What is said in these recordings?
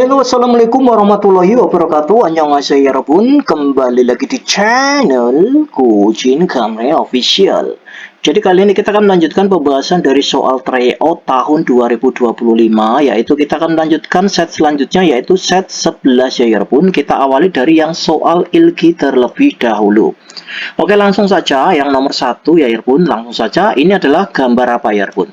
Halo, assalamualaikum warahmatullahi wabarakatuh. Annyeonghaseyo 여러분. Kembali lagi di channel Kujin Kamre Official. Jadi kali ini kita akan melanjutkan pembahasan dari soal tryout tahun 2025, yaitu kita akan melanjutkan set selanjutnya, yaitu set 11 ya 여러분. Kita awali dari yang soal ilki terlebih dahulu. Oke, langsung saja yang nomor 1 ya 여러분. Langsung saja, ini adalah gambar apa ya 여러분?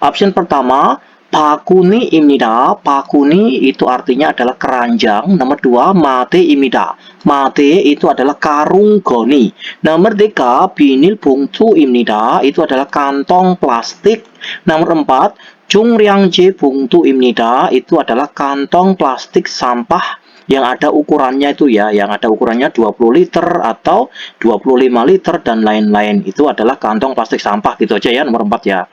Option pertama, 바구니입니다. 바구니 itu artinya adalah keranjang. Nomor 2, 마대입니다. 마대 itu adalah karung goni. Nomor 3, 비닐봉투입니다. itu adalah kantong plastik. Nomor 4, 중량제 봉투입니다. itu adalah kantong plastik sampah yang ada ukurannya itu ya, yang ada ukurannya 20 liter atau 25 liter dan lain-lain. Itu adalah kantong plastik sampah gitu aja ya, nomor 4 ya.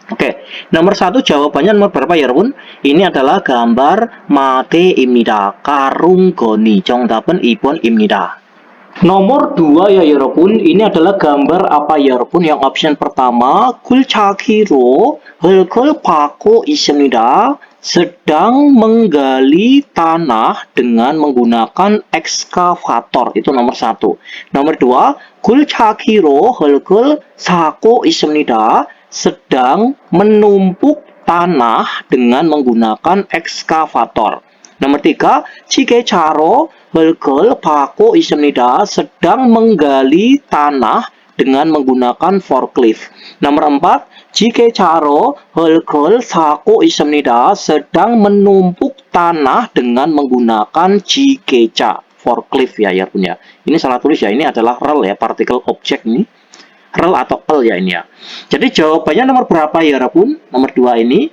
Oke, nomor 1 jawabannya nomor berapa ya, Bun? Ini adalah gambar mate입니다. karung goni. 정답은 2번입니다. Nomor 2 ya, 여러분. Ini adalah gambar apa ya, 여러분? Yang option pertama, 굴착기로 흙을 파고 있습니다. sedang menggali tanah dengan menggunakan ekskavator. Itu nomor 1. Nomor 2, 굴착기로 흙을 사고 있습니다. sedang menumpuk tanah dengan menggunakan ekskavator. Nomor 3, 지게차로 흙을 파고 있습니다. sedang menggali tanah dengan menggunakan forklift. Nomor 4, 지게차로 흙을 사고 있습니다. sedang menumpuk tanah dengan menggunakan 지게차, forklift ya punya. Ini salah tulis ya, ini adalah rel ya, partikel objek ini. Rel atau L ya ini ya. Jadi jawabannya nomor berapa ya Rabun? Nomor 2 ini.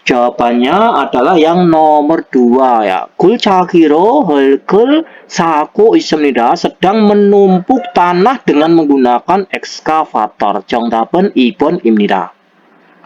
Jawabannya adalah yang nomor 2 ya. 굴착기로 흙을 사고 있습니다. sedang menumpuk tanah dengan menggunakan ekskavator. 정답은 2번입니다.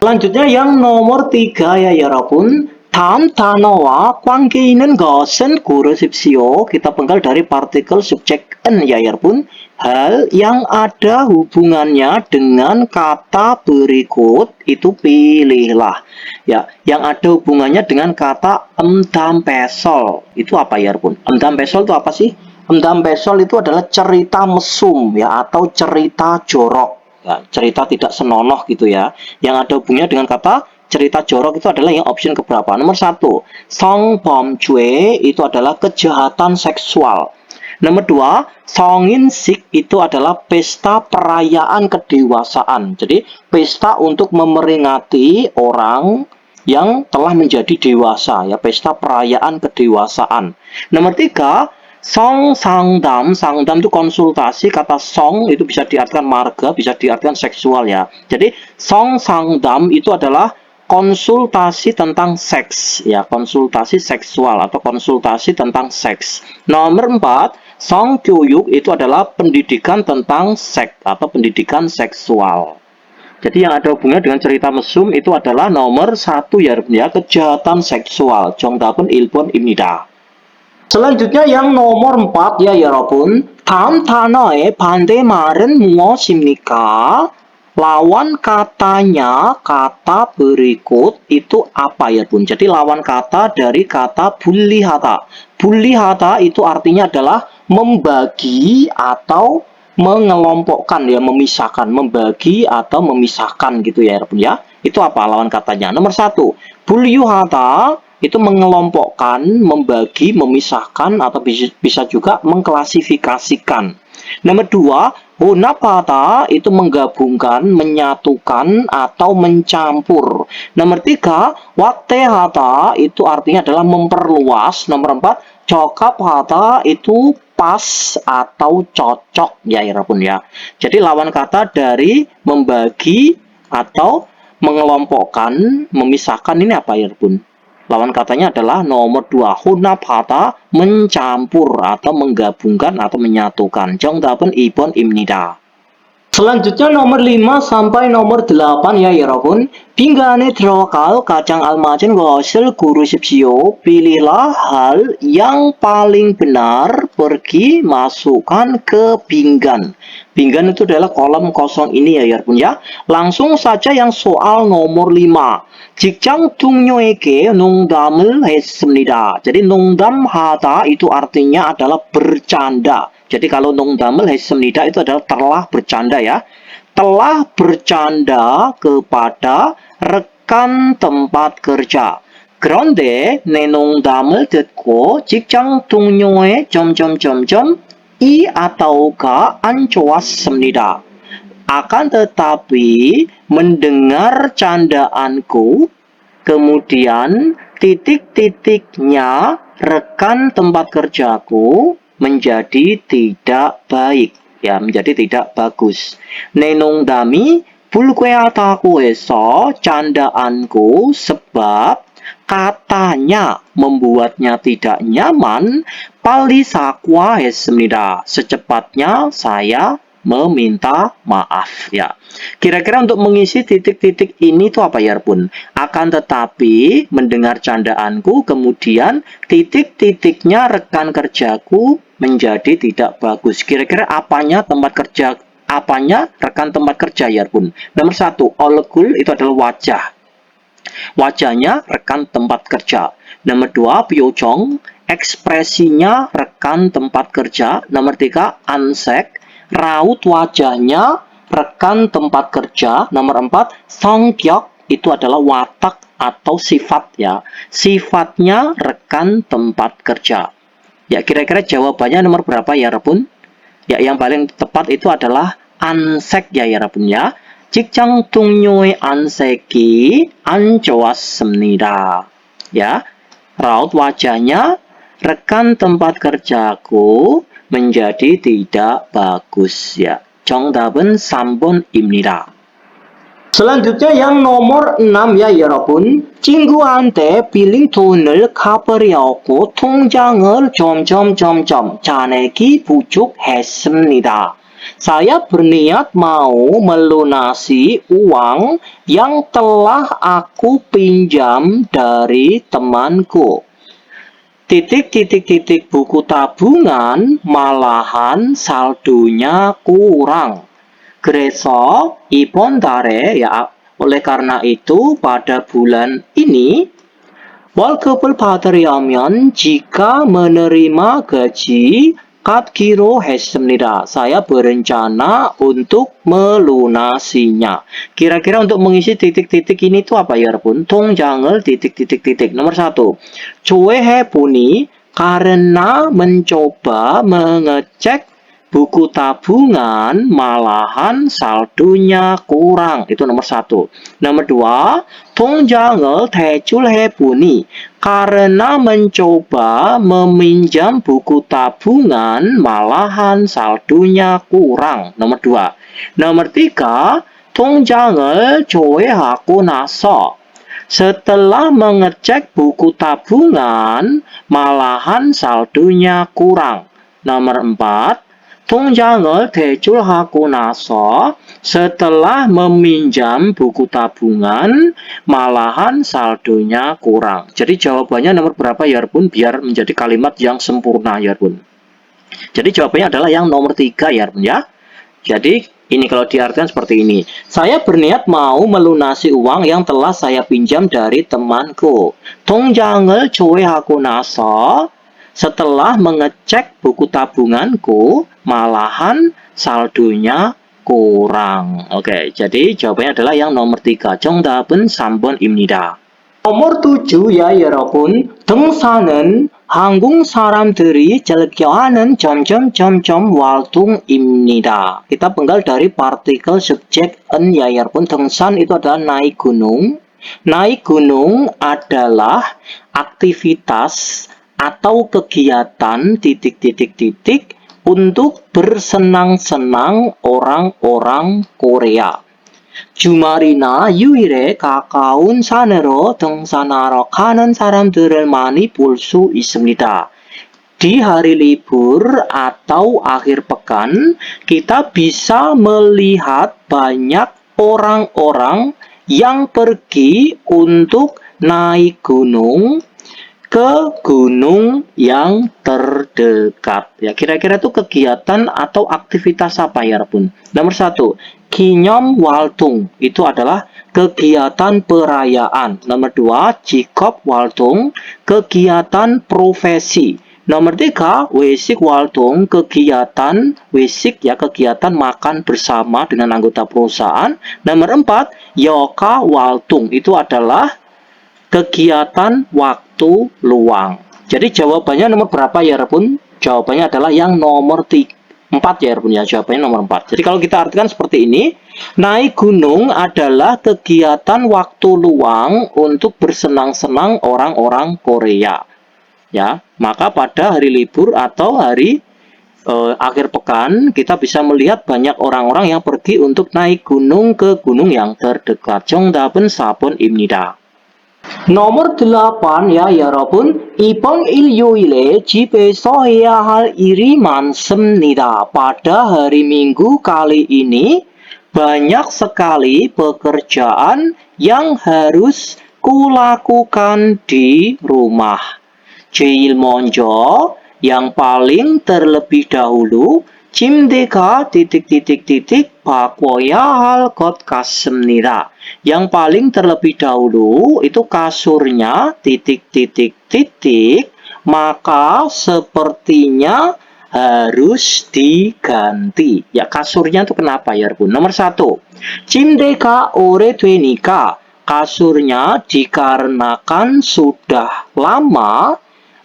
Selanjutnya yang nomor 3 ya Rabun. 다음 단어와 관계 있는 것은 고르십시오. Kita penggal dari partikel subjek en ya 여러분. Hal yang ada hubungannya dengan kata berikut itu pilihlah. Ya, yang ada hubungannya dengan kata emdampesol. Itu apa ya, Bun? Emdampesol itu apa sih? Emdampesol itu adalah cerita mesum ya, atau cerita jorok. Ya, cerita tidak senonoh gitu ya. Yang ada hubungannya dengan kata cerita jorok itu adalah yang option keberapa? Nomor 1, 성범죄 itu adalah kejahatan seksual. Nomor 2, 성인식 itu adalah pesta perayaan kedewasaan. Jadi, pesta untuk memperingati orang yang telah menjadi dewasa, ya, pesta perayaan kedewasaan. Nomor 3, 성상담. 상담 itu konsultasi. Kata song itu bisa diartikan marga, bisa diartikan seksual ya. Jadi, 성상담 itu adalah konsultasi tentang seks ya, konsultasi seksual atau konsultasi tentang seks. Nomor 4, 성교육 itu adalah pendidikan tentang seks atau pendidikan seksual. Jadi yang ada hubungannya dengan cerita mesum itu adalah nomor 1 ya, kejahatan seksual. 정답은 1번입니다. Selanjutnya yang nomor 4 ya 여러분. 다음 단어의 반대말은 무엇입니까? Lawan katanya, kata berikut itu apa ya Bun? Jadi lawan kata dari kata bullihata. Bullihata itu artinya adalah membagi atau mengelompokkan ya, memisahkan, membagi atau memisahkan gitu ya Bun ya. Itu apa lawan katanya? Nomor 1, bullihata itu mengelompokkan, membagi, memisahkan atau bisa juga mengklasifikasikan. Nomor 2, 혼합하다 itu menggabungkan, menyatukan atau mencampur. Nomor 3, wakte하다 itu artinya adalah memperluas. Nomor 4, 적합하다 itu pas atau cocok ya Rabun ya. Jadi lawan kata dari membagi atau mengelompokkan, memisahkan ini apa ya Rabun? Lawan katanya adalah nomor 2, 혼합하다, mencampur atau menggabungkan atau menyatukan. 정답은 2번입니다. Selanjutnya nomor 5 sampai nomor 8 ya 여러분. 빈간에 들어갈 가장 알맞은 것을 고르십시오. Pilihlah hal yang paling benar, pergi masukkan ke pinggan. Pinggan itu adalah kolom kosong ini ya 여러분 ya. Langsung saja yang soal nomor 5. 직장 동료에게 농담을 했습니다. Jadi 농담하다 itu artinya adalah bercanda. Jadi kalau 농담을 했습니다 itu adalah telah bercanda ya. Telah bercanda kepada rekan tempat kerja. 그런데 내 농담을 듣고 직장 동료의 이 atau K 안 좋았습니다. Akan tetapi mendengar candaanku, kemudian titik-titiknya rekan tempat kerjaku menjadi tidak baik, ya menjadi tidak bagus. 내 농담이 불쾌하다고 해서 candaanku sebab katanya membuatnya tidak nyaman, 빨리 사과했습니다. Secepatnya saya meminta maaf ya. Kira-kira untuk mengisi titik-titik ini itu apa ya pun? Akan tetapi mendengar candaanku, kemudian titik-titiknya rekan kerjaku menjadi tidak bagus. Kira-kira apanya tempat kerja? Apanya rekan tempat kerja ya pun? Nomor 1, 얼굴 itu adalah wajah. Wajahnya rekan tempat kerja. Nomor 2, 표정, ekspresinya rekan tempat kerja. Nomor 3, ansek, raut wajahnya rekan tempat kerja. Nomor 4, 성격, itu adalah watak atau sifat ya. Sifatnya rekan tempat kerja. Ya, kira-kira jawabannya nomor berapa ya, Rabun? Ya, yang paling tepat itu adalah ansek ya, Rabun ya. 직장 동료의 안색이 안 좋았습니다. Ya, raut wajahnya rekan tempat kerjaku menjadi tidak bagus ya. 정답은 3번입니다. Selanjutnya yang nomor 6 ya 여러분. 친구한테 빌린 돈을 갚으려고 통장을 잔액이 부족했습니다. Saya berniat mau melunasi uang yang telah aku pinjam dari temanku. Titik-titik-titik buku tabungan malahan saldonya kurang. 그래서 이번 달에 ya, oleh karena itu pada bulan ini 월급을 받으려면 jika menerima gaji Kadgiro 했습니다. Saya berencana untuk melunasinya. Kira-kira untuk mengisi titik-titik ini itu apa ya, Rabun? 통장을 titik-titik-titik. Nomor 1. 조회해보니 karena mencoba mengecek buku tabungan malahan saldonya kurang. Itu nomor 1. Nomor 2. 통장을 대출해보니 karena mencoba meminjam buku tabungan malahan saldonya kurang. Nomor 2. Nomor 3. 통장을 조회하고 나서 setelah mengecek buku tabungan malahan saldonya kurang. Nomor 4. 통장을 대출하고 나서 setelah meminjam buku tabungan malahan saldonya kurang. Jadi jawabannya nomor berapa ya Bun? Biar menjadi kalimat yang sempurna ya Bun. Jadi jawabannya adalah yang nomor 3 ya Bun ya. Jadi ini kalau diartikan seperti ini. Saya berniat mau melunasi uang yang telah saya pinjam dari temanku. 통장을 조회하고 나서 setelah mengecek buku tabunganku, malahan saldonya kurang. Oke, jadi jawabannya adalah yang nomor 3. 정답은 3번입니다. nomor 7 ya 여러분. 등산은 한국 사람들이 즐겨하는 활동입니다. Kita penggal dari partikel subjek en ya 여러분. 등산 itu adalah naik gunung. Naik gunung adalah aktivitas atau kegiatan titik-titik-titik untuk bersenang-senang orang-orang Korea. 주말이나 휴일에 가까운 산으로 등산하러 가는 사람들을 많이 볼 수 있습니다. Di hari libur atau akhir pekan, kita bisa melihat banyak orang-orang yang pergi untuk naik gunung ke gunung yang terdekat. Ya, kira-kira itu kegiatan atau aktivitas apa ya, Bun? Nomor 1, Kinyom Waltung. Itu adalah kegiatan perayaan. Nomor 2, Jikop Waltung, kegiatan profesi. Nomor 3, Wesik Waltung, kegiatan Wesik ya, kegiatan makan bersama dengan anggota perusahaan. Nomor 4, Yoka Waltung, itu adalah kegiatan waktu luang. Jadi jawabannya nomor berapa ya, Bun? Jawabannya adalah yang nomor 4 ya, Bun ya. Jawabannya nomor 4. Jadi kalau kita artikan seperti ini, naik gunung adalah kegiatan waktu luang untuk bersenang-senang orang-orang Korea. Ya, maka pada hari libur atau hari akhir pekan kita bisa melihat banyak orang-orang yang pergi untuk naik gunung ke gunung yang terdekat. 정답은 4번 입니다. Nomor 8 ya 여러분, 이번 일요일에 집에서 해야 할 일이 많습니다. Pada hari Minggu kali ini banyak sekali pekerjaan yang harus kulakukan di rumah. 제일 먼저, yang paling terlebih dahulu, 침대가 바꿔야 할 것 같습니다. Yang paling terlebih dahulu itu kasurnya maka sepertinya harus diganti. Ya, kasurnya itu kenapa ya, Bun? Nomor 1, 침대가 오래되니까, kasurnya dikarenakan sudah lama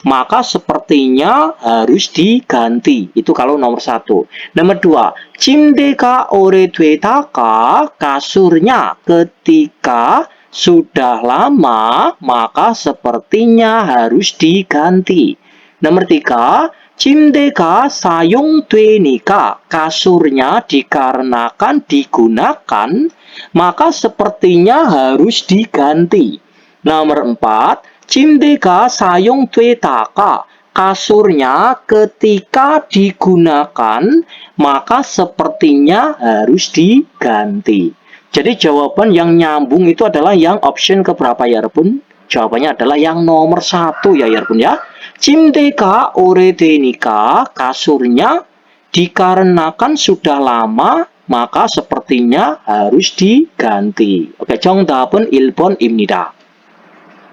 maka sepertinya harus diganti. Itu kalau nomor 1. Nomor 2, 침대가 오래되다가, kasurnya ketika sudah lama maka sepertinya harus diganti. Nomor 3, 침대가 사용되니까, kasurnya dikarenakan digunakan maka sepertinya harus diganti. Nomor 4, 침대가 사용되다가, kasurnya ketika digunakan maka sepertinya harus diganti. Jadi jawaban yang nyambung itu adalah yang option keberapa ya, Bun? Jawabannya adalah yang nomor 1 ya, Bun ya. 침대가 오래되니까, kasurnya dikarenakan sudah lama maka sepertinya harus diganti. Oke, 정답은 1번입니다.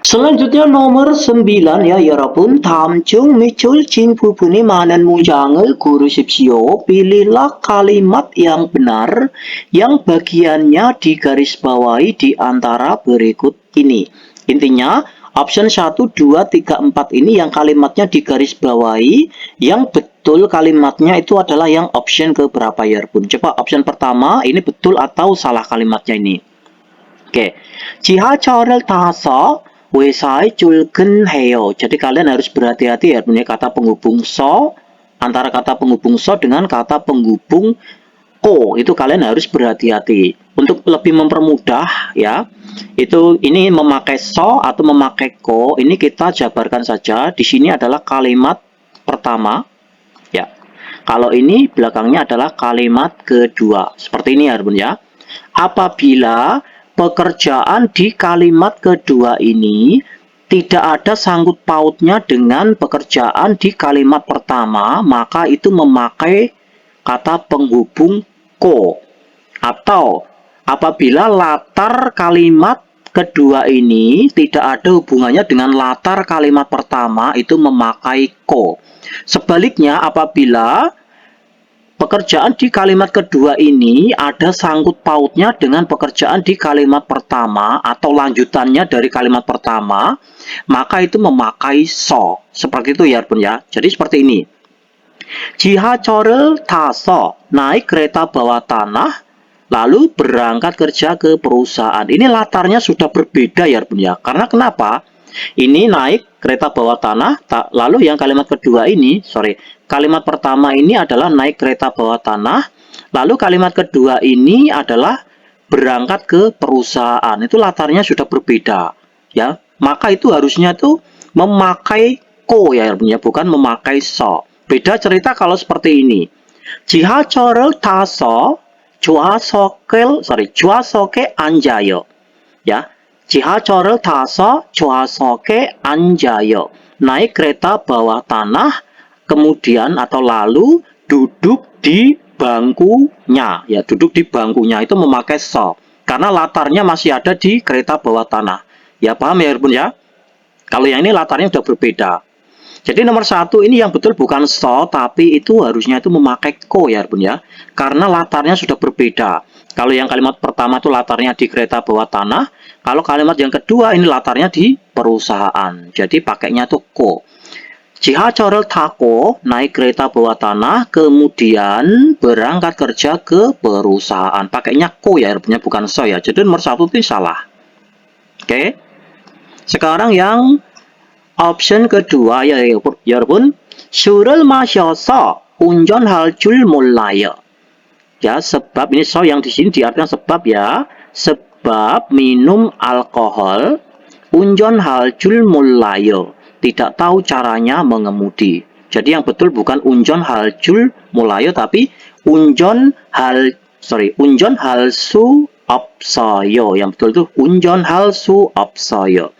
Selanjutnya nomor 9 ya 여러분, 다음 중 밑줄 진 부분이 많은 문장을 고르십시오. Pilihlah kalimat yang benar yang bagiannya digarisbawahi di antara berikut ini. Intinya option 1, 2, 3, 4 ini yang kalimatnya digarisbawahi, yang betul kalimatnya itu adalah yang option keberapa ya, Bun? Coba option pertama ini betul atau salah kalimatnya ini. Oke. 지하철을 타서 회사에 출근해요. Jadi kalian harus berhati-hati ya, punya kata penghubung so, antara kata penghubung so dengan kata penghubung ko, itu kalian harus berhati-hati. Untuk lebih mempermudah ya, ini memakai so atau memakai ko, ini kita jabarkan saja. Di sini adalah kalimat pertama ya. Kalau ini belakangnya adalah kalimat kedua. Seperti ini ya, Bun ya. Apabila pekerjaan di kalimat kedua ini tidak ada sangkut pautnya dengan pekerjaan di kalimat pertama, maka itu memakai kata penghubung ko. Atau apabila latar kalimat kedua ini tidak ada hubungannya dengan latar kalimat pertama, itu memakai ko. Sebaliknya, apabila pekerjaan di kalimat kedua ini ada sangkut pautnya dengan pekerjaan di kalimat pertama atau lanjutannya dari kalimat pertama, maka itu memakai so. Seperti itu ya, Bun ya. Jadi seperti ini. 지하철을 타서, naik kereta bawah tanah lalu berangkat kerja ke perusahaan. Ini latarnya sudah berbeda ya, Bun ya. Karena kenapa? Ini naik kereta bawah tanah, lalu yang kalimat kedua ini, kalimat pertama ini adalah naik kereta bawah tanah, lalu kalimat kedua ini adalah berangkat ke perusahaan. Itu latarnya sudah berbeda, ya. Maka itu harusnya tuh memakai ko ya, bukan memakai so. Beda cerita kalau seperti ini. 지하철을 타서 좌석에 앉아요. Ya. 지하철을 타서 좌석에 앉아요. naik kereta bawah tanah, kemudian atau lalu duduk di bangkunya. Ya, duduk di bangkunya itu memakai so. Karena latarnya masih ada di kereta bawah tanah. Ya, paham ya, Bun ya? Kalau yang ini latarnya sudah berbeda. Jadi nomor satu ini yang betul bukan so, tapi itu harusnya itu memakai ko ya Bun ya. Karena latarnya sudah berbeda. Kalau yang kalimat pertama itu latarnya di kereta bawah tanah. Kalau kalimat yang kedua ini latarnya di perusahaan. Jadi pakainya itu ko. 지하철을 타고 naik kereta bawah tanah, kemudian berangkat kerja ke perusahaan. Pakainya ko ya, bukan so ya. Jadi nomor satu itu salah. Oke. Sekarang yang option kedua ya 여러분. 술을 마셔서 운전할 줄 몰라요. Ya, sebab ini so yang di sini diartikan sebab ya. Sebab minum alkohol 운전할 줄 몰라요. Tidak tahu caranya mengemudi. Jadi yang betul bukan 운전할 줄 몰라요 tapi 운전할 수 없어요. Yang betul itu 운전할 수 없어요.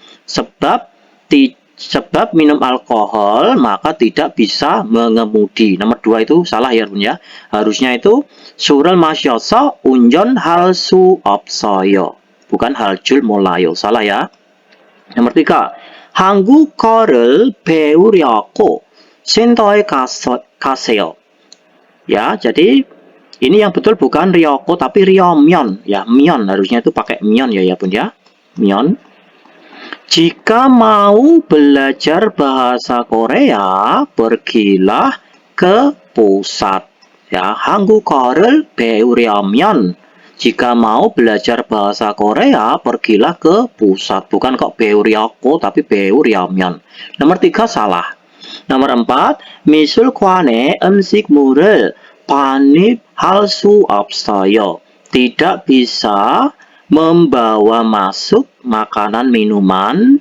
Sebab minum alkohol maka tidak bisa mengemudi. Nomor 2 itu salah ya Bun ya. Harusnya itu 술을 마셔서 운전할 수 없어요. Bukan 할 줄 몰라요. Salah ya. Nomor 3. 한국어를 배우려고 센터에 가세요. Ya, jadi ini yang betul bukan ryoko tapi ryomyeon ya, myeon harusnya itu pakai myeon ya Bun ya. Myeon. Jika mau belajar bahasa Korea, pergilah ke pusat. Ya, 한국어를 배우려면 jika mau belajar bahasa Korea, pergilah ke pusat. Bukan kok 배우려고 tapi 배우려면. Nomor 3 salah. Nomor 4, 미술관에 음식물을 반입할 수 없어요. Tidak bisa membawa masuk makanan minuman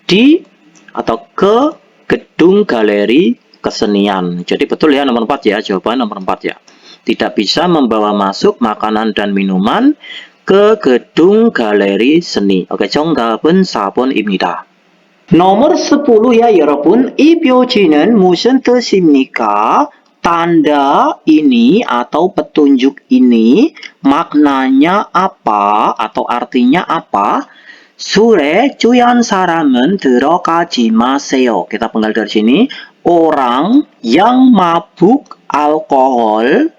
di atau ke gedung galeri kesenian. Jadi betul ya nomor 4 ya, jawaban nomor 4 ya. Tidak bisa membawa masuk makanan dan minuman ke gedung galeri seni. Oke, 정답은 4번입니다. nomor 10 ya 여러분. 이 표지는 무슨 뜻입니까? Tanda ini atau petunjuk ini maknanya apa atau artinya apa? 술에 취한 사람은 들어가지 마세요. Kita penggal dari sini. Orang yang mabuk alkohol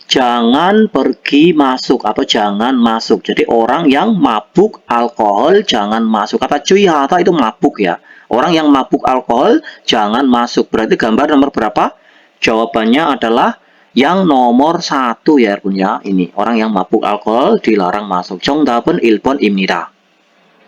jangan pergi masuk atau jangan masuk. Jadi orang yang mabuk alkohol jangan masuk. Kata 취하다 itu mabuk ya. Orang yang mabuk alkohol jangan masuk. Berarti gambar nomor berapa? Jawabannya adalah yang nomor 1 ya Bun ya. Ini orang yang mabuk alkohol dilarang masuk. 정답은 1번입니다.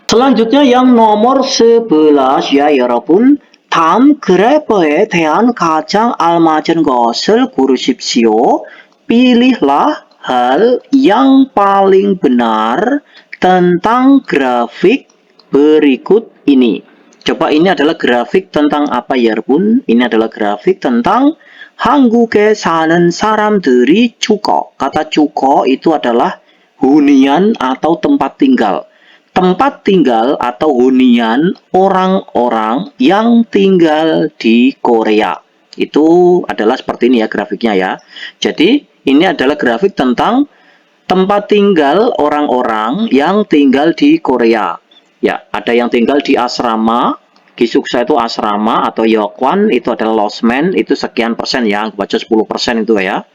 Selanjutnya yang nomor 11 ya 여러분. 다음 그래퍼에 대한 가장 알맞은 것을 고르십시오. Pilihlah hal yang paling benar tentang grafik berikut ini. Coba ini adalah grafik tentang apa ya Bun? Ini adalah grafik tentang 한국에 사는 사람들이 주거. Kata 주거 itu adalah hunian atau tempat tinggal. Tempat tinggal atau hunian orang-orang yang tinggal di Korea. Itu adalah seperti ini ya grafiknya ya. Jadi ini adalah grafik tentang tempat tinggal orang-orang yang tinggal di Korea. Ya, ada yang tinggal di asrama. Gisuksa itu asrama atau Yokwan itu adalah losmen, itu sekian persen ya, baca 10% itu ya.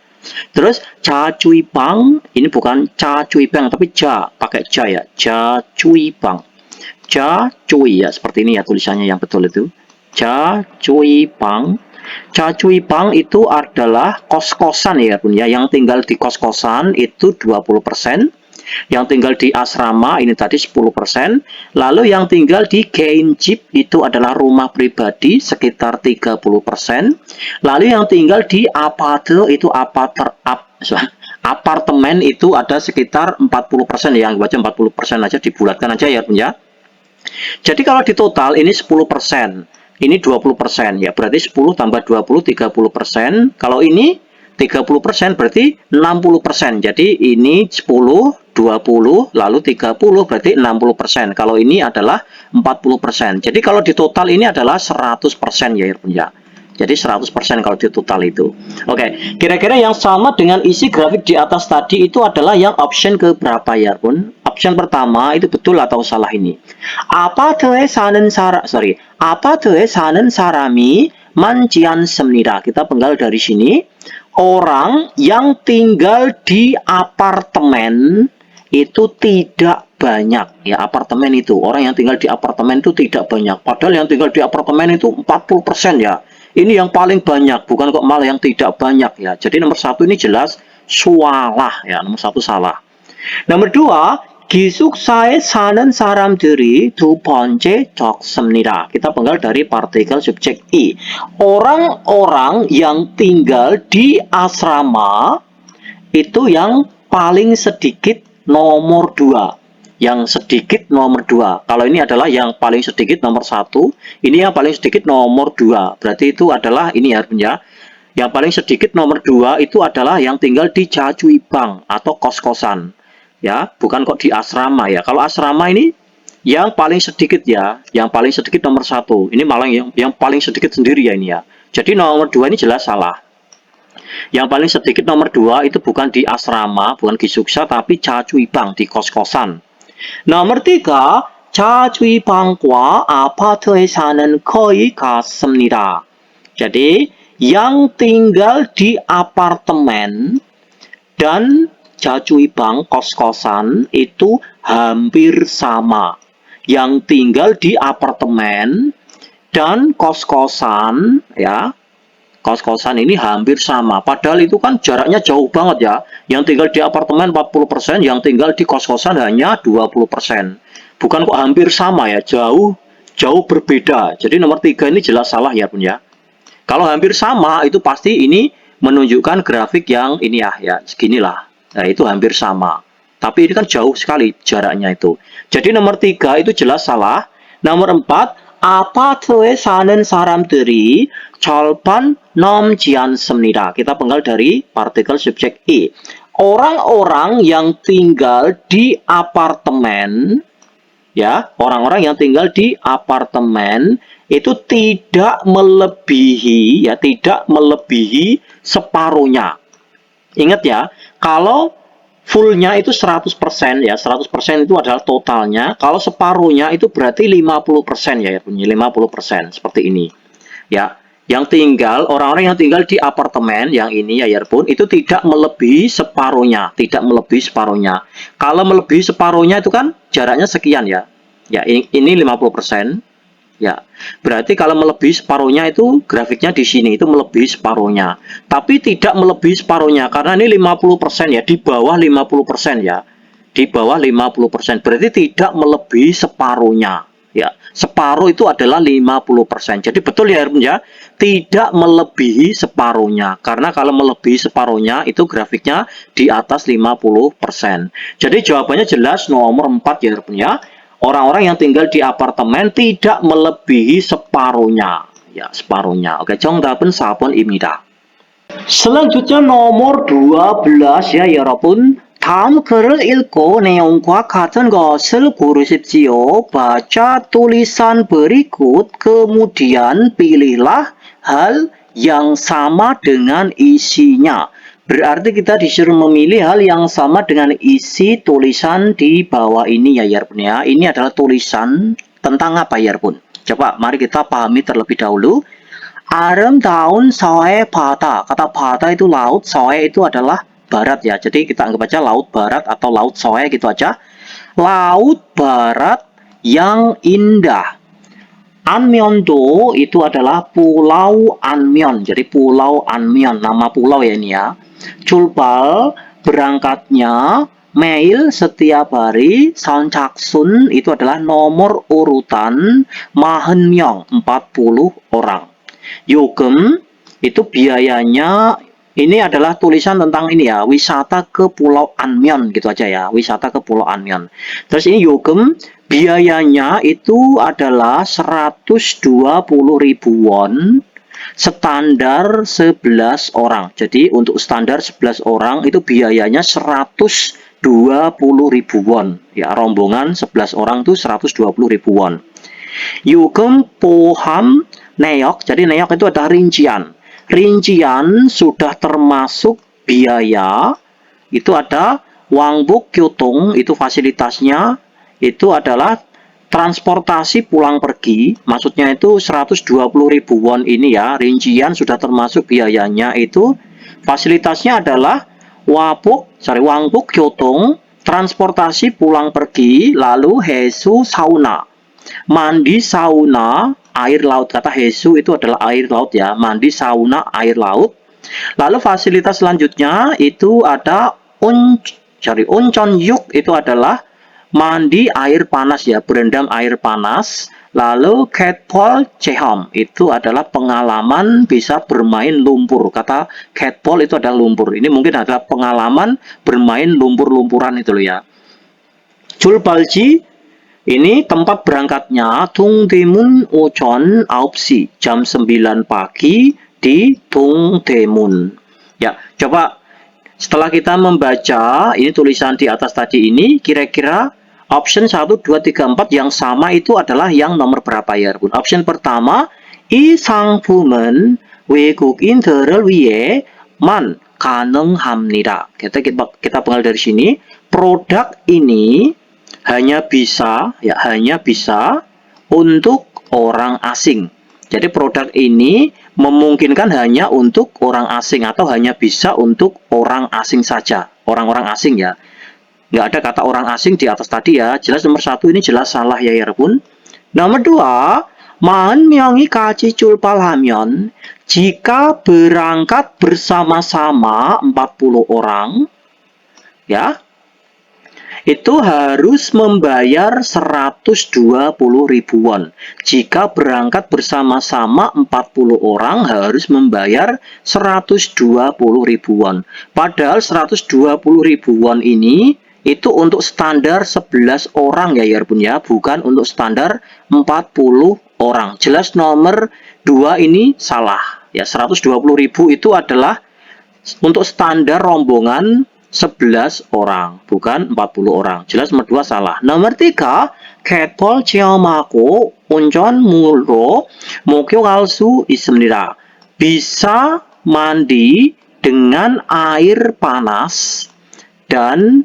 Terus Jacuibang, ini bukan Jacuibang tapi ja, pakai ja ya. Jacuibang. Jacui ya, seperti ini ya tulisannya yang betul itu. Jacuibang. Jacuibang itu adalah kos-kosan ya Bun ya. Yang tinggal di kos-kosan itu 20%. Yang tinggal di asrama ini tadi 10%. Lalu yang tinggal di Geinjip itu adalah rumah pribadi sekitar 30%. Lalu yang tinggal di aparte itu apartemen itu ada sekitar 40% ya. Yang baca 40% aja, dibulatkan aja ya Bun ya. Jadi kalau di total ini 10%. Ini 20% ya. Berarti 10 tambah 20 30%. Kalau ini 30% berarti 60%. Jadi ini 10, 20, lalu 30 berarti 60%. Kalau ini adalah 40%. Jadi kalau di total ini adalah 100% ya Irpun ya. Jadi 100% kalau di total itu. Oke, kira-kira yang sama dengan isi grafik di atas tadi itu adalah yang option ke berapa ya Irpun? Option pertama itu betul atau salah ini? 아파트에 사는 사람이 많지 않습니다. Kita penggal dari sini. Orang yang tinggal di apartemen itu tidak banyak. Ya, apartemen itu. Orang yang tinggal di apartemen itu tidak banyak. Padahal yang tinggal di apartemen itu 40% ya. Ini yang paling banyak. Bukan kok malah yang tidak banyak ya. Jadi nomor satu ini jelas salah ya. Nomor satu salah. Nomor dua, 기숙사에 사는 사람들이 두 번째 적습니다. Kita penggal dari partikel subjek I. Orang-orang yang tinggal di asrama itu yang paling sedikit nomor 2. Yang sedikit nomor 2. Kalau ini adalah yang paling sedikit nomor 1, ini yang paling sedikit nomor 2. Berarti itu adalah ini ya, yang paling sedikit nomor 2 itu adalah yang tinggal di jajuibang atau kos-kosan. Ya, bukan kok di asrama ya. Kalau asrama ini yang paling sedikit ya, yang paling sedikit nomor 1. Ini malah yang paling sedikit sendiri ya ini ya. Jadi nomor 2 ini jelas salah. Yang paling sedikit nomor 2 itu bukan di asrama, bukan di gi숙사, tapi 자주입방 di kos-kosan. nomor 3, 자주입방과 아파트에 사는 거의 같습니다. Jadi yang tinggal di apartemen dan jajuibang kos-kosan itu hampir sama. Yang tinggal di apartemen dan kos-kosan ya, kos-kosan ini hampir sama. Padahal itu kan jaraknya jauh banget ya. Yang tinggal di apartemen 40%, yang tinggal di kos-kosan hanya 20%. Bukan kok hampir sama ya, jauh berbeda. Jadi nomor 3 ini jelas salah ya Bun ya. Kalau hampir sama itu pasti ini menunjukkan grafik yang ini ya seginilah. Nah, itu hampir sama. Tapi ini kan jauh sekali jaraknya itu. Jadi nomor 3 itu jelas salah. Nomor 4, 아파트에 사는 사람들이 절반 넘지 않습니다. Kita penggal dari partikel subjek I. Orang-orang yang tinggal di apartemen, ya, orang-orang yang tinggal di apartemen itu tidak melebihi separuhnya. Ingat ya, kalau fullnya itu 100% ya, 100% itu adalah totalnya. Kalau separuhnya itu berarti 50% ya, punya 50% seperti ini. Ya, yang tinggal orang-orang yang tinggal di apartemen yang ini ya pun itu tidak melebihi separuhnya, Kalau melebihi separuhnya itu kan jaraknya sekian ya. Ya, ini 50%. Ya, berarti kalau melebihi separuhnya itu grafiknya di sini itu melebihi separuhnya. Tapi tidak melebihi separuhnya karena ini 50% ya, di bawah 50% ya. Di bawah 50%. Berarti tidak melebihi separuhnya. Ya, separuh itu adalah 50%. Jadi betul ya, ya, tidak melebihi separuhnya. Karena kalau melebihi separuhnya itu grafiknya di atas 50%. Jadi jawabannya jelas nomor 4 ya, ya. Orang-orang yang tinggal di apartemen tidak melebihi separuhnya. Ya, separuhnya. Oke, 정답은 4번입니다. Selanjutnya nomor 12 ya, 여러분. 다음 글을 읽고 내용과 같은 것을 고르십시오. 바ca tulisan berikut, kemudian pilihlah hal yang sama dengan isinya. Berarti kita disuruh memilih hal yang sama dengan isi tulisan di bawah ini ya Yarpun ya. Ini adalah tulisan tentang apa Yarpun? Coba mari kita pahami terlebih dahulu. 아름다운 서해 바다. Kata 바다 itu laut, 서해 itu adalah barat ya. Jadi kita anggap aja laut barat atau laut 서해 gitu aja. Laut barat yang indah. 안면도 itu adalah pulau Anmyon. Jadi pulau Anmyon, nama pulau ya ini ya. Culpal berangkatnya, mail setiap hari, 선착순 itu adalah nomor urutan, 마흔명 40 orang. 요금 itu biayanya, ini adalah tulisan tentang ini ya, wisata ke Pulau Anmyon gitu aja ya, wisata ke Pulau Anmyon. Terus ini 요금 biayanya itu adalah 120.000 won. Standar 11 orang. Jadi untuk standar 11 orang itu biayanya 120.000 won. Ya, rombongan 11 orang itu 120.000 won. Yugem poham neok. Jadi neok itu ada rincian. Rincian sudah termasuk biaya. Itu ada wangbuk kyotung, itu fasilitasnya. Itu adalah transportasi pulang pergi, maksudnya itu 120.000 won ini ya, rincian sudah termasuk biayanya. Itu fasilitasnya adalah wangbuk kyotung, transportasi pulang pergi, lalu hesu sauna, mandi sauna, air laut. Kata hesu itu adalah air laut ya, mandi sauna air laut. Lalu fasilitas selanjutnya itu ada oncon yuk, itu adalah mandi air panas ya, berendam air panas. Lalu catball chehom, itu adalah pengalaman bisa bermain lumpur. Kata catball itu adalah lumpur. Ini mungkin adalah pengalaman bermain lumpur-lumpuran itu loh ya. Julbalji, ini tempat berangkatnya Dongdaemun Ochon 9시, jam 9 pagi di Dongdaemun. Ya, coba setelah kita membaca ini tulisan di atas tadi ini, kira-kira option 1, 2, 3, 4 yang sama itu adalah yang nomor berapa ya, Bun? Option pertama, 이 상품은 외국인들을 위해 만 가능합니다. Kita pengal dari sini, produk ini hanya bisa untuk orang asing. Jadi produk ini memungkinkan hanya untuk orang asing atau hanya bisa untuk orang asing saja. Orang-orang asing ya. Nggak ada kata orang asing di atas tadi ya. Jelas nomor 1 ini jelas salah ya 여러분. Nomor 2, 40명이 같이 출발하면, jika berangkat bersama-sama 40 orang ya, itu harus membayar 120.000 won. Jika berangkat bersama-sama 40 orang harus membayar 120.000 won. Padahal 120.000 won ini itu untuk standar 11 orang ya Yarbun ya, bukan untuk standar 40 orang. Jelas nomor 2 ini salah. Ya, 120.000 itu adalah untuk standar rombongan 11 orang, bukan 40 orang. Jelas nomor 2 salah. Nomor 3, catball 체험하고 온천물로 목욕할 수 있습니다. Bisa mandi dengan air panas dan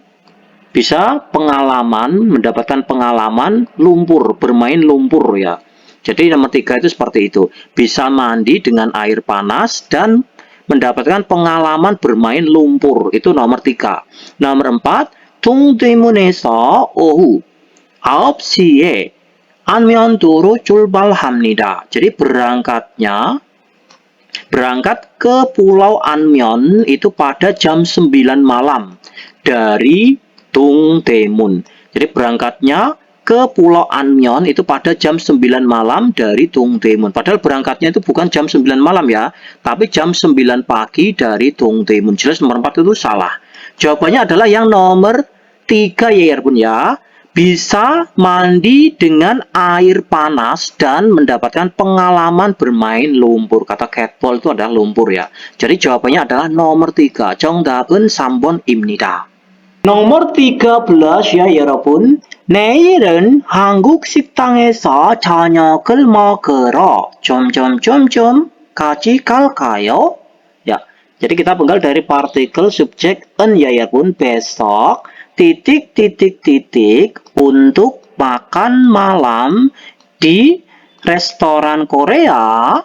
bisa mendapatkan pengalaman lumpur, bermain lumpur ya. Jadi nomor 3 itu seperti itu. Bisa mandi dengan air panas dan mendapatkan pengalaman bermain lumpur. Itu nomor 3. Nomor 4, 동대문에서 오후 9시에 안면도로 출발합니다. Jadi berangkat ke Pulau Anmyeon itu pada jam 9 malam dari Dongdaemun. Jadi berangkatnya ke Pulau Anmyeon itu pada jam 9 malam dari Dongdaemun. Padahal berangkatnya itu bukan jam 9 malam ya, tapi jam 9 pagi dari Dongdaemun. Jelas nomor 4 itu salah. Jawabannya adalah yang nomor 3 ya Yarbun ya. Bisa mandi dengan air panas dan mendapatkan pengalaman bermain lumpur. Kata catball itu adalah lumpur ya. Jadi jawabannya adalah nomor 3. 정답은 3번입니다. nomor 13 ya 여러분. 내일은 한국 식당에서 저녁을 먹으러 같이 갈까요? Ya, jadi kita penggal dari partikel subjek en ya 여러분. Besok untuk makan malam di restoran Korea.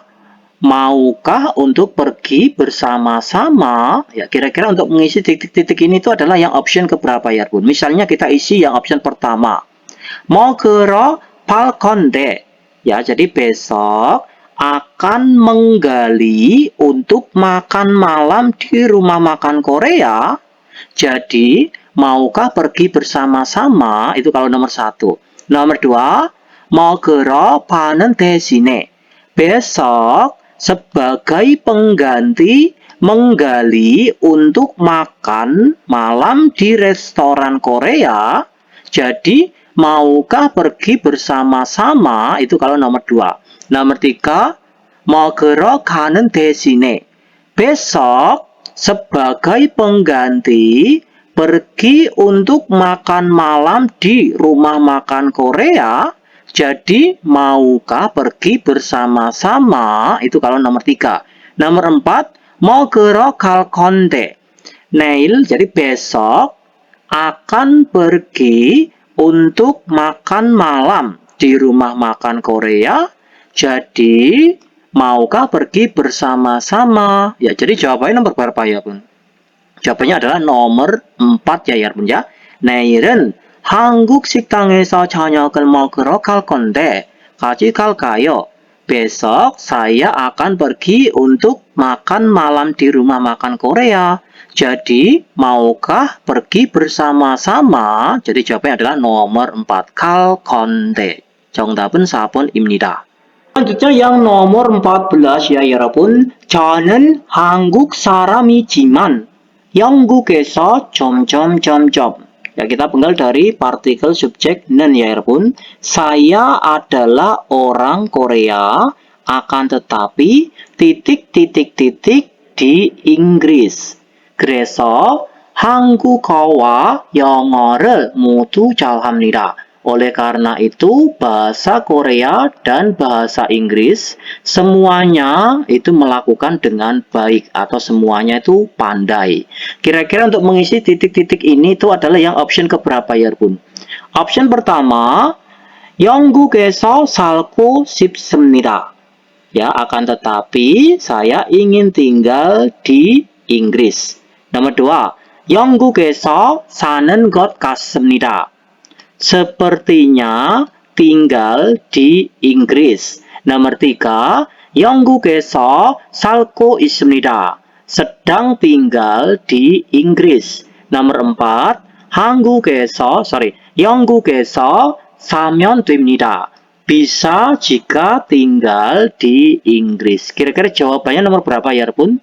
Maukah untuk pergi bersama-sama? Ya, kira-kira untuk mengisi titik-titik ini itu adalah yang option keberapa ya, Bun? Misalnya kita isi yang option pertama. 먹으러 갈 건데. Ya, jadi besok akan menggali untuk makan malam di rumah makan Korea. Jadi, maukah pergi bersama-sama? Itu kalau nomor 1. Nomor 2, 먹으러 가는 대신에. Besok sebagai pengganti menggali untuk makan malam di restoran Korea. Jadi, maukah pergi bersama-sama? Itu kalau nomor 2. Nomor 3, 먹으러 가는 대신에 besok sebagai pengganti pergi untuk makan malam di rumah makan Korea. Jadi maukah pergi bersama-sama? Itu kalau nomor 3. Nomor 4, 먹으러 갈 건데. Neil, jadi besok akan pergi untuk makan malam di rumah makan Korea. Jadi maukah pergi bersama-sama? Ya, jadi jawabannya nomor berapa ya, Bun? Jawabannya adalah nomor 4 ya, Bun ya. 내일은 한국 식당에서 저녁을 먹으러 갈 건데 같이 갈까요? Besok saya akan pergi untuk makan malam di rumah makan Korea. Jadi, maukah pergi bersama-sama? Jadi jawabannya adalah nomor 4. 갈 건데. 정답은 4번입니다. selanjutnya yang nomor 14 ya, 여러분. 저는 한국 사람이지만 영국에서 점점점점. Ya, kita penggal dari partikel subjek 는 ya, 여러분. Saya adalah orang Korea, akan tetapi titik-titik-titik di Inggris. 그래서 한국어와 영어를 모두 잘합니다. Oleh karena itu, bahasa Korea dan bahasa Inggris semuanya itu melakukan dengan baik atau semuanya itu pandai. Kira-kira untuk mengisi titik-titik ini itu adalah yang option keberapa ya, Bun? Option pertama, 영국에서 살고 싶습니다. Ya, akan tetapi saya ingin tinggal di Inggris. Nomor 2, 영국에서 사는 것 같습니다. Sepertinya tinggal di Inggris. Nomor 3, 영국에서 살고 있습니다. Sedang tinggal di Inggris. Nomor 4, 영국에서 사면 됩니다. Bisa jika tinggal di Inggris. Kira-kira jawabannya nomor berapa ya, Bun?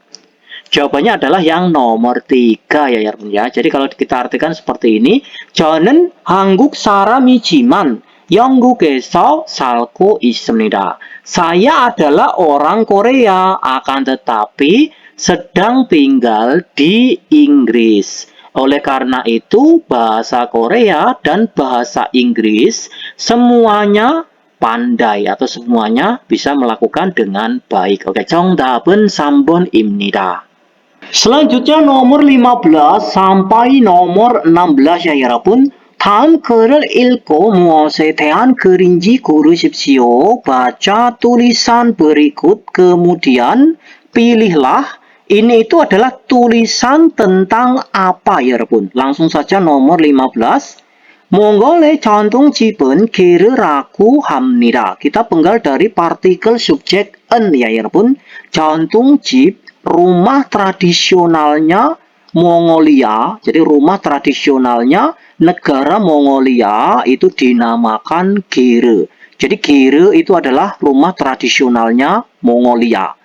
Jawabannya adalah yang nomor 3 ya, 여러분 ya. Jadi kalau kita artikan seperti ini, 저는 한국 사람이지만 영국에서 살고 있습니다. Saya adalah orang Korea, akan tetapi sedang tinggal di Inggris. Oleh karena itu, bahasa Korea dan bahasa Inggris semuanya pandai atau semuanya bisa melakukan dengan baik. Oke, 정답은 3번입니다. Selanjutnya nomor 15 sampai nomor 16 ya, 여러분. 다음 글을 읽고 무엇에 대한 글인지 고르십시오. baca tulisan berikut, kemudian pilihlah. Ini itu adalah tulisan tentang apa ya, 여러분. Langsung saja nomor 15. 몽골의 전통집은 길이라고 합니다. Kita penggal dari partikel subjek en ya, 여러분. 전통집, rumah tradisionalnya Mongolia. Jadi rumah tradisionalnya negara Mongolia itu dinamakan Gere. Jadi Gere itu adalah rumah tradisionalnya Mongolia.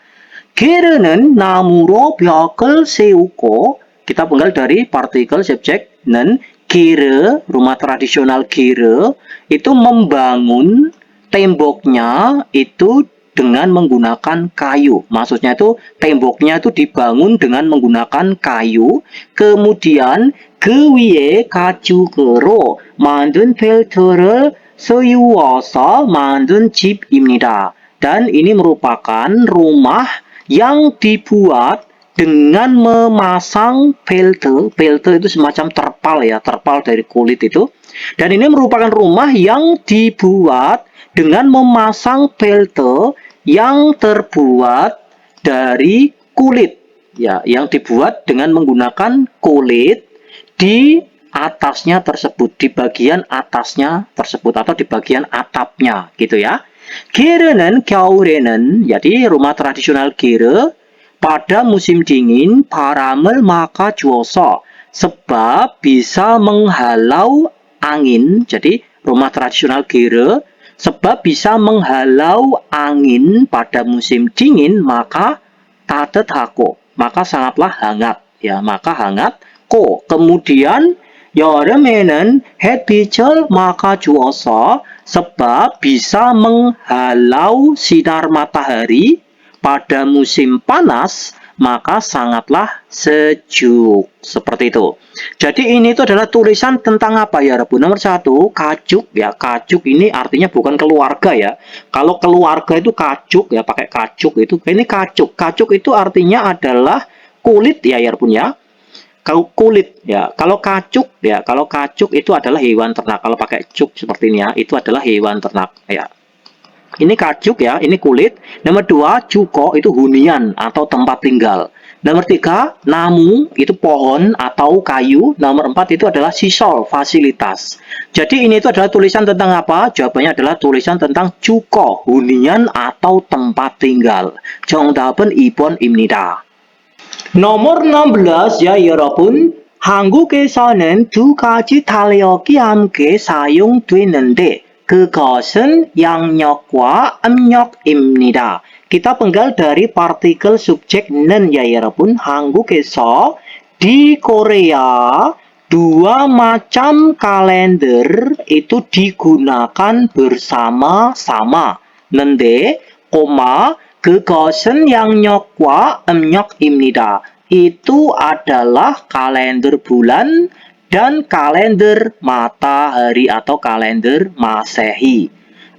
Gere는 나무로 벽을 세우고, kita penggal dari partikel subjek 는, Gere, rumah tradisional Gere itu membangun temboknya itu dengan menggunakan kayu. Maksudnya itu temboknya itu dibangun dengan menggunakan kayu. Kemudian 그 위에 가죽으로 만든 벨트를 세워서 만든 집입니다. Dan ini merupakan rumah yang dibuat dengan memasang pelte. Pelte itu semacam terpal ya, terpal dari kulit itu. Dan ini merupakan rumah yang dibuat dengan memasang pelte yang terbuat dari kulit. Ya, yang dibuat dengan menggunakan kulit di atasnya tersebut, di bagian atasnya tersebut atau di bagian atapnya gitu ya. Gere는 겨울에는, jadi rumah tradisional Gere pada musim dingin 바람을 막아주어서, sebab bisa menghalau angin. Jadi rumah tradisional Gere sebab bisa menghalau angin pada musim dingin, maka 따뜻하고, maka sangatlah hangat ya, maka hangat. Kemudian 여름에는 햇빛을 막아주어서, sebab bisa menghalau sinar matahari pada musim panas maka sangatlah sejuk. Seperti itu. Jadi ini itu adalah tulisan tentang apa ya, Rebu? Nomor 1, kajuk ya. Kajuk ini artinya bukan keluarga ya. Kalau keluarga itu kajuk ya, pakai kajuk itu. Ini kajuk. Kajuk itu artinya adalah kulit ya, Rebu ya. Kalau kulit ya, kalau kacuk itu adalah hewan ternak. Kalau pakai cuk seperti ini ya, itu adalah hewan ternak ya. Ini kacuk ya, ini kulit. Nomor 2, cuko itu hunian atau tempat tinggal. Nomor 3, namu itu pohon atau kayu. Nomor 4 itu adalah sisol, fasilitas. Jadi ini itu adalah tulisan tentang apa? Jawabannya adalah tulisan tentang cuko, hunian atau tempat tinggal. 정답은 2번 입니다. nomor 16 ya 여러분. 한국에서는 두 가지 달력이 함께 사용되는데 그것은 양력과 음력입니다. Kita penggal dari partikel subjek 는 ya 여러분. 한국에서 di Korea dua macam kalender itu digunakan bersama-sama. 근데 그것은 양력과 음력입니다. Itu adalah kalender bulan dan kalender matahari atau kalender Masehi.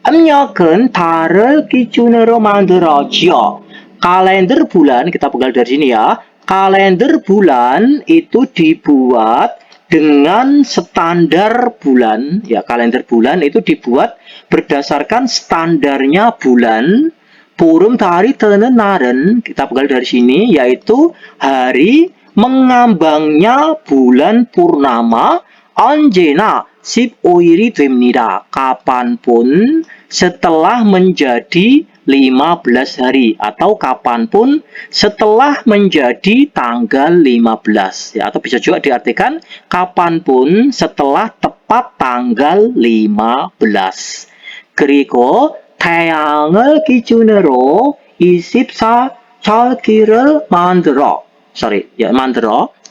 음력은 달을 기준으로 만들어져. Kalender bulan, kita pegang dari sini ya. Kalender bulan itu dibuat dengan standar bulan. Ya, kalender bulan itu dibuat berdasarkan standarnya bulan. Purum dari tenen naren, kita pegang dari sini, yaitu hari mengambangnya bulan purnama 언제나 15일이 됩니다. Kapanpun setelah menjadi 15 hari atau kapanpun setelah menjadi tanggal 15 ya, atau bisa juga diartikan kapanpun setelah tepat tanggal 15. 그리고 태양을 기준으로 24절기를 만들어.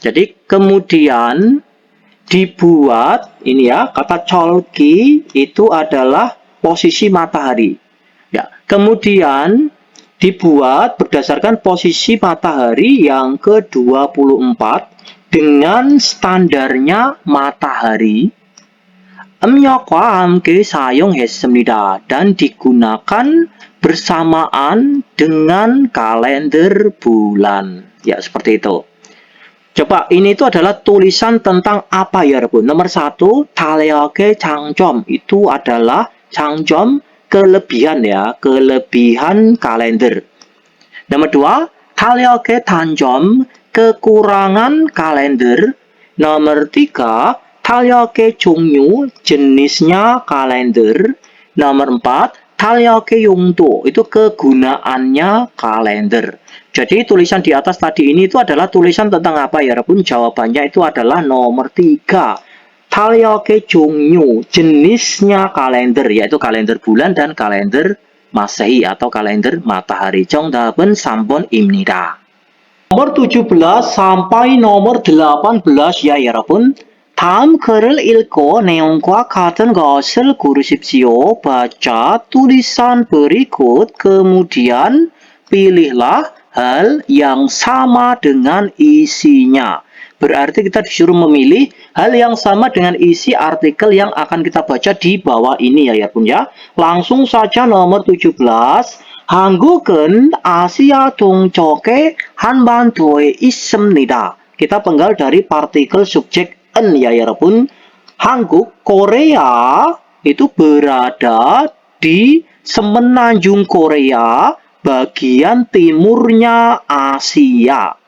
Jadi kemudian dibuat, ini ya, kata cholki itu adalah posisi matahari. Ya, kemudian dibuat berdasarkan posisi matahari yang ke-24 dengan standarnya matahari. 음력과 함께 사용했습니다. Dan digunakan bersamaan dengan kalender bulan. Ya, seperti itu. Coba, ini itu adalah tulisan tentang apa ya, Rebu? Nomor 1, 달력의 장점. Itu adalah 장점, kelebihan ya, kelebihan kalender. Nomor 2, 달력의 단점, kekurangan kalender. Nomor 3, 달력의 종류, jenisnya kalender. Nomor 4, 달력의 용도, itu kegunaannya kalender. Jadi tulisan di atas tadi ini itu adalah tulisan tentang apa ya, Repun? Jawabannya itu adalah nomor 3. 달력의 종류, jenisnya kalender, yaitu kalender bulan dan kalender Masehi atau kalender matahari. 정답은 3번입니다. nomor 17 sampai nomor 18 ya, 여러분. 다음 글을 읽고 내용과 같은 것을 고르십시오. Baca tulisan berikut, kemudian pilihlah hal yang sama dengan isinya. Berarti kita disuruh memilih hal yang sama dengan isi artikel yang akan kita baca di bawah ini ya, Bun ya. Langsung saja nomor 17. 한국은 아시아 동쪽에 한반도에 있습니다. Kita penggal dari partikel subjek ya, Bun. Hanguk, Korea itu berada di semenanjung Korea, bagian timurnya Asia.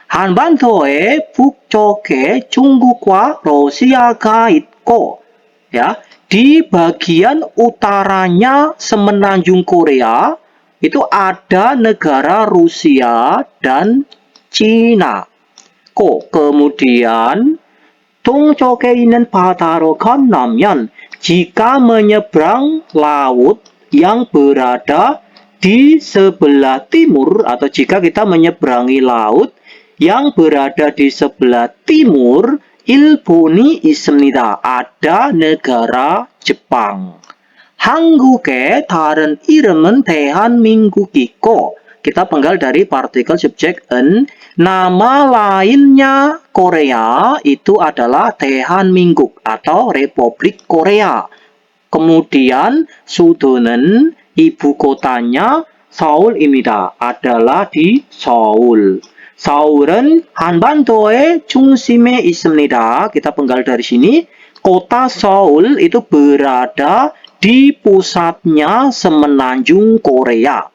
한반도의 북쪽에 중국과 러시아가 있고, ya, di bagian utaranya semenanjung Korea itu ada negara Rusia dan Cina. Kemudian 동쪽에 있는 바다로 건너면, jika menyeberang laut yang berada di sebelah timur, atau jika kita menyeberangi laut yang berada di sebelah timur, 일본이 있습니다. ada negara Jepang. 한국의 다른 이름은 대한민국이고, kita penggal dari partikel subjek en. Nama lainnya Korea itu adalah 대한민국 atau Republik Korea. Kemudian Sudonen, ibu kotanya Seoul입니다. adalah di Seoul. 서울은 한반도의 중심에 있습니다. Kita penggal dari sini. Kota Seoul itu berada di pusatnya semenanjung Korea.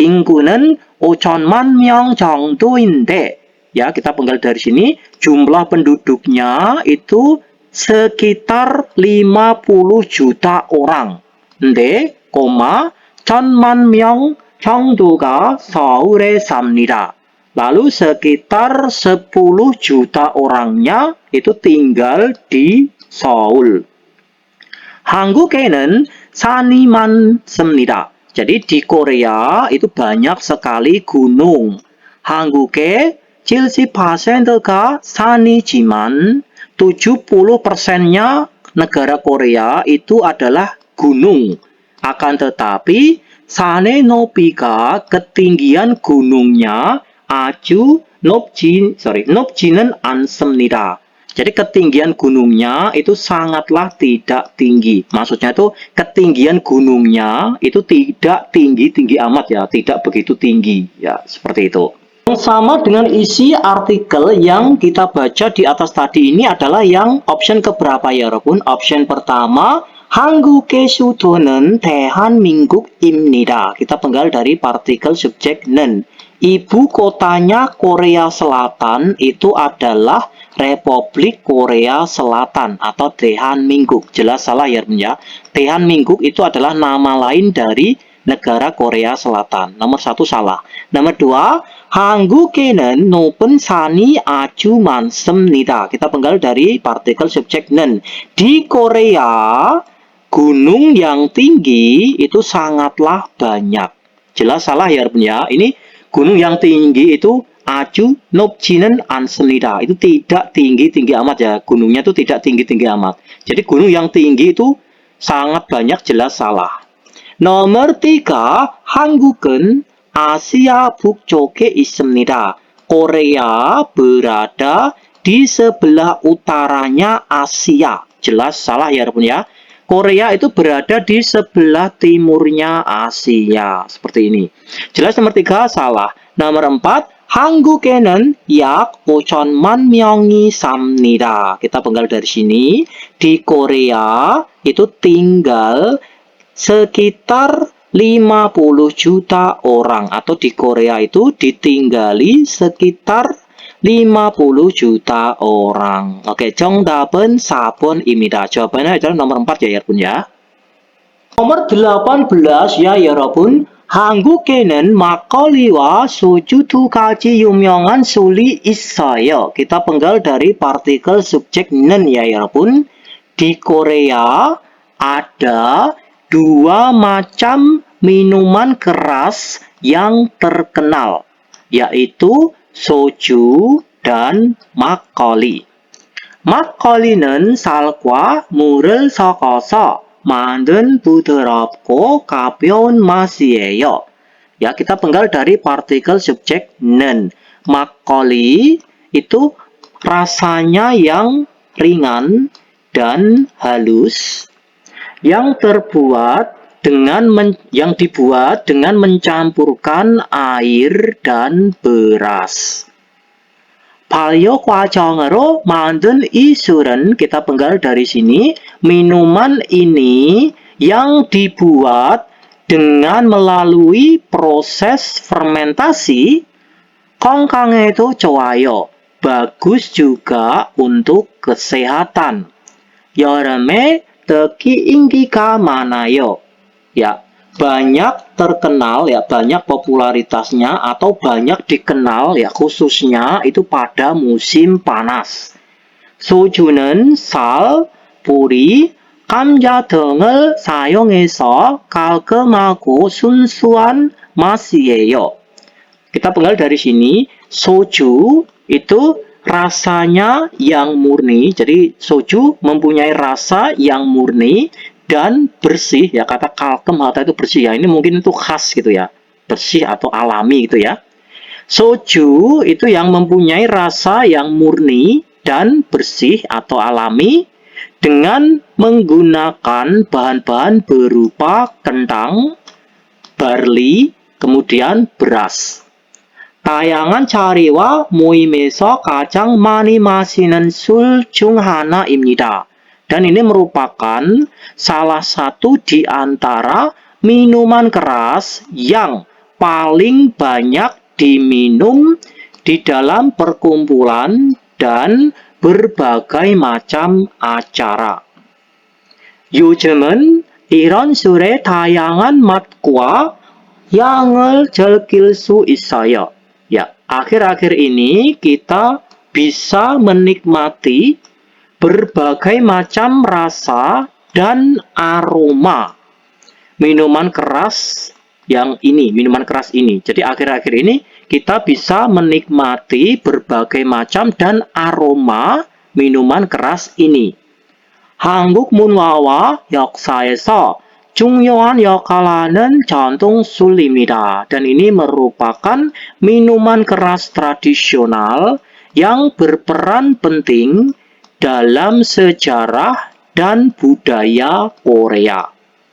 인구는 5천만 명 정도인데, ya kita penggal dari sini, jumlah penduduknya itu sekitar 50 juta orang. 근데, 천만 명 정도가 서울에 삽니다. Lalu sekitar 10 juta orangnya itu tinggal di Seoul. 한국에는 산이 많습니다. Jadi di Korea itu banyak sekali gunung. 한국의 70%가 산이지만 70%nya negara Korea itu adalah gunung. Akan tetapi 산의 높이가 ketinggian gunungnya 높지는 않습니다. Jadi ketinggian gunungnya itu sangatlah tidak tinggi. Maksudnya itu ketinggian gunungnya itu tidak tinggi amat ya, tidak begitu tinggi ya, seperti itu. Yang sama dengan isi artikel yang kita baca di atas tadi ini adalah yang option keberapa ya, Robun? Option pertama, 한국의 수도는 대한민국입니다. Kita penggal dari partikel subjek 는. Ibu kotanya Korea Selatan itu adalah Republik Korea Selatan atau 대한민국. Jelas salah ya, ya. 대한민국 itu adalah nama lain dari negara Korea Selatan. Nomor 1 salah. Nomor 2, 한국에는 높은 산이 아주 많습니다. Kita penggal dari partikel subjek 는. Di Korea, gunung yang tinggi itu sangatlah banyak. Jelas salah ya, ya. Ini gunung yang tinggi itu 아주 높지는 않습니다. Itu tidak tinggi-tinggi amat ya. Gunungnya itu tidak tinggi-tinggi amat. Jadi gunung yang tinggi itu sangat banyak, jelas salah. Nomor 3, 한국은 아시아 북쪽에 있습니다. Korea berada di sebelah utaranya Asia. Jelas salah ya, ya. Korea itu berada di sebelah timurnya Asia. Seperti ini. Jelas nomor 3 salah. Nomor 4, 한국에는 약 5천만 명이 삽니다. Kita penggal dari sini. Di Korea itu tinggal sekitar 50 juta orang. Atau di Korea itu ditinggali sekitar 50 juta orang. Oke, 정답은 4번입니다. jawabannya adalah nomor 4 ya, 여러분 ya. Nomor 18 ya, 여러분. 한국에는 막걸리와 소주 2가지 유명한 술이 있어요. Kita penggal dari partikel subjek 는 ya, 여러분. Di Korea ada 2 macam minuman keras yang terkenal, yaitu soju dan 막걸리. 막걸리는 쌀과 물을 섞어서 만든 부드럽고 가벼운 맛이에요. Ya, kita penggal dari partikel subjek 는. 막걸리 itu rasanya yang ringan dan halus, yang dibuat dengan mencampurkan air dan beras. 발효 과정으로 만든 이 술은, kita penggal dari sini, minuman ini yang dibuat dengan melalui proses fermentasi, 건강에도 좋아요. bagus juga untuk kesehatan. 여름에 특히 인기가 많아요. Ya, banyak terkenal ya, banyak popularitasnya atau banyak dikenal ya, khususnya itu pada musim panas. 소주는 쌀, 보리, 감자 등을 사용해서 깔끔하고 순수한 맛이에요. Kita penggal dari sini, soju itu rasanya yang murni. Jadi soju mempunyai rasa yang murni dan bersih ya, kata kalkem atau itu bersih ya, ini mungkin itu khas gitu ya. bersih atau alami gitu ya. Soju itu yang mempunyai rasa yang murni dan bersih atau alami dengan menggunakan bahan-bahan berupa kentang, barley, kemudian beras. Tayangan Chariwa 모임에서 가장 많이 마시는 술 중 하나입니다. Dan ini merupakan salah satu di antara minuman keras yang paling banyak diminum di dalam perkumpulan dan berbagai macam acara. 요즘은 이런 술의 다양한 맛과 양을 즐길 수 있어요. Ya, akhir-akhir ini kita bisa menikmati berbagai macam rasa dan aroma minuman keras minuman keras ini. Jadi akhir-akhir ini kita bisa menikmati berbagai macam dan aroma minuman keras ini. 한국 문화와 역사에서 중요한 역할을 하는 전통 술입니다. Dan ini merupakan minuman keras tradisional yang berperan penting dalam sejarah dan budaya Korea.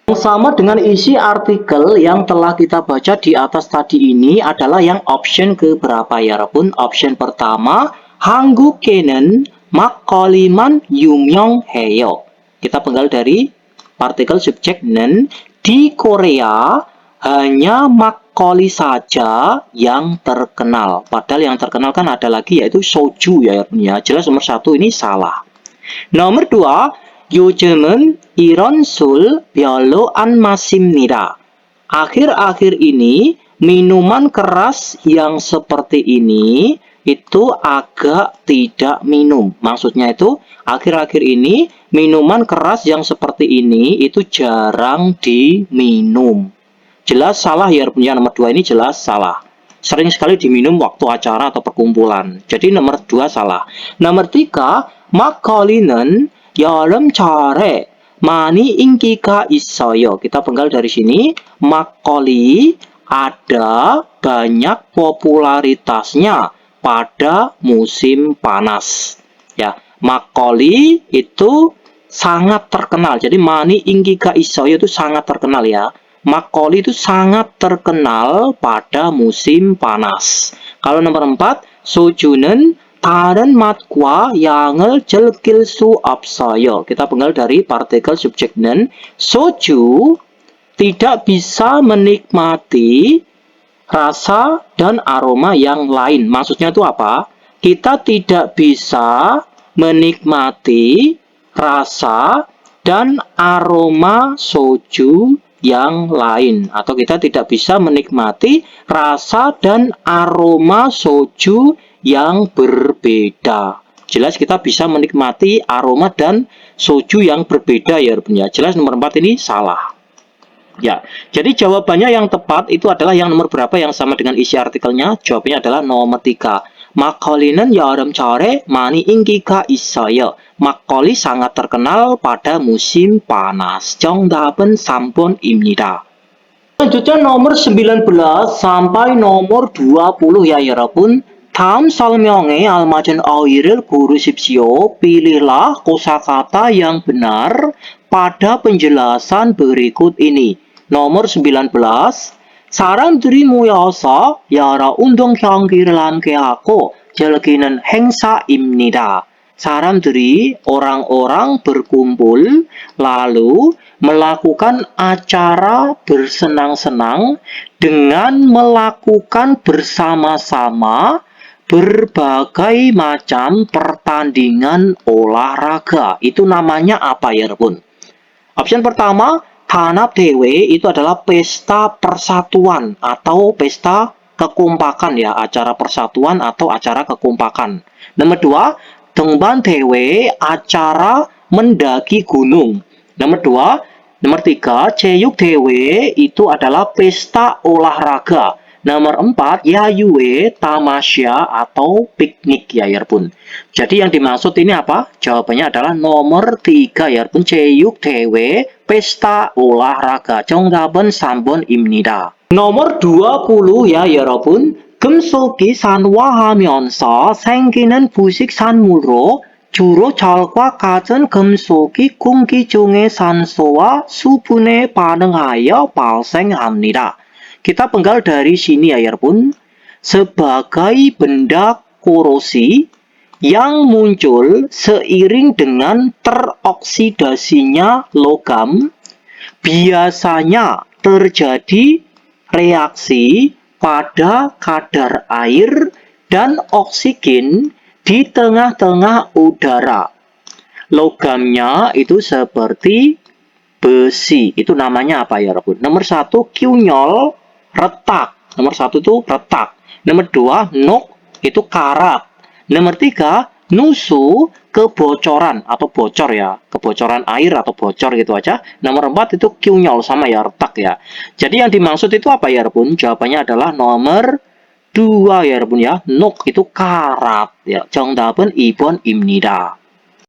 Yang sama dengan isi artikel yang telah kita baca di atas tadi ini adalah yang option keberapa ya Rabun? Option pertama, 한국에는 막걸리만 유명해요. Kita penggal dari partikel subjek는 di Korea hanya makgeolli saja yang terkenal. Padahal yang terkenal kan ada lagi yaitu soju ya. Jelas nomor 1 ini salah. Nomor 2, 요즘은 이런 술 별로 안 마십니다. Akhir-akhir ini minuman keras yang seperti ini itu agak tidak minum. Maksudnya itu akhir-akhir ini minuman keras yang seperti ini itu jarang diminum. Jelas salah ya, nomor 2 ini jelas salah. Sering sekali diminum waktu acara atau perkumpulan. Jadi nomor 2 salah. Nomor 3, 막걸리는 여름철에 많이 인기가 있어요. Kita penggal dari sini. 막걸리 ada banyak popularitasnya pada musim panas. Ya, 막걸리 itu sangat terkenal. Jadi 많이 인기가 있어요 itu sangat terkenal ya. 막걸리 itu sangat terkenal pada musim panas. Kalau nomor 4, 소주는 다른 맛과 양을 즐길 수 없어요. Kita penggal dari partikel subjek는 soju tidak bisa menikmati rasa dan aroma yang lain. Maksudnya itu apa? Kita tidak bisa menikmati rasa dan aroma soju yang lain. Atau kita tidak bisa menikmati rasa dan aroma soju yang berbeda. Jelas kita bisa menikmati aroma dan soju yang berbeda ya. Jelas nomor 4 ini salah. Ya, jadi jawabannya yang tepat itu adalah yang nomor berapa yang sama dengan isi artikelnya? Jawabannya adalah nomor 3. 막걸리는 여름철에 많이 인기가 있어요. 막걸리 sangat terkenal pada musim panas. 정답은 3번입니다. Selanjutnya nomor 19 sampai nomor 20 ya 여러분. 다음 설명에 알맞은 어휘를 고르십시오. Pilihlah kosakata yang benar pada penjelasan berikut ini. Nomor 19, 사람들이 모여서 여러 운동 경기를 함께하고 즐기는 행사입니다. Saramdri, orang-orang berkumpul lalu melakukan acara bersenang-senang dengan melakukan bersama-sama berbagai macam pertandingan olahraga. Itu namanya apa ya, Rebun? Option pertama, Hanapdewe itu adalah pesta persatuan atau pesta kekompakan ya, acara persatuan atau acara kekompakan. Nomor 2, Dengbandewe, acara mendaki gunung. Nomor 2, nomor 3, Cheyukdewe itu adalah pesta olahraga. Nomor 4, yayue, tamasya atau piknik ya pun. Jadi yang dimaksud ini apa? Jawabannya adalah nomor 3 ya pun. Ceyuk dewe, pesta olahraga. 정답은 3번 입니다. nomor 20 ya 여러분. 금속이 산화하면서 생기는 부식산물로 주로 철과 같은 금속이 공기 중의 산소와 수분에 반응하여 발생합니다. Kita penggal dari sini ya pun, sebagai benda korosi yang muncul seiring dengan teroksidasinya logam, biasanya terjadi reaksi pada kadar air dan oksigen di tengah-tengah udara. Logamnya itu seperti besi. Itu namanya apa ya, Bun? Nomor 1, kiunyol, retak. Nomor 1 itu retak. Nomor 2, nok, itu karat. Nomor 3, nusu, kebocoran atau bocor ya. Kebocoran air atau bocor gitu aja. Nomor 4 itu kiunyol, sama ya, retak ya. Jadi yang dimaksud itu apa ya, Bun? Jawabannya adalah nomor 2 ya, Bun ya. Nok itu karat ya. 정답은 2번입니다.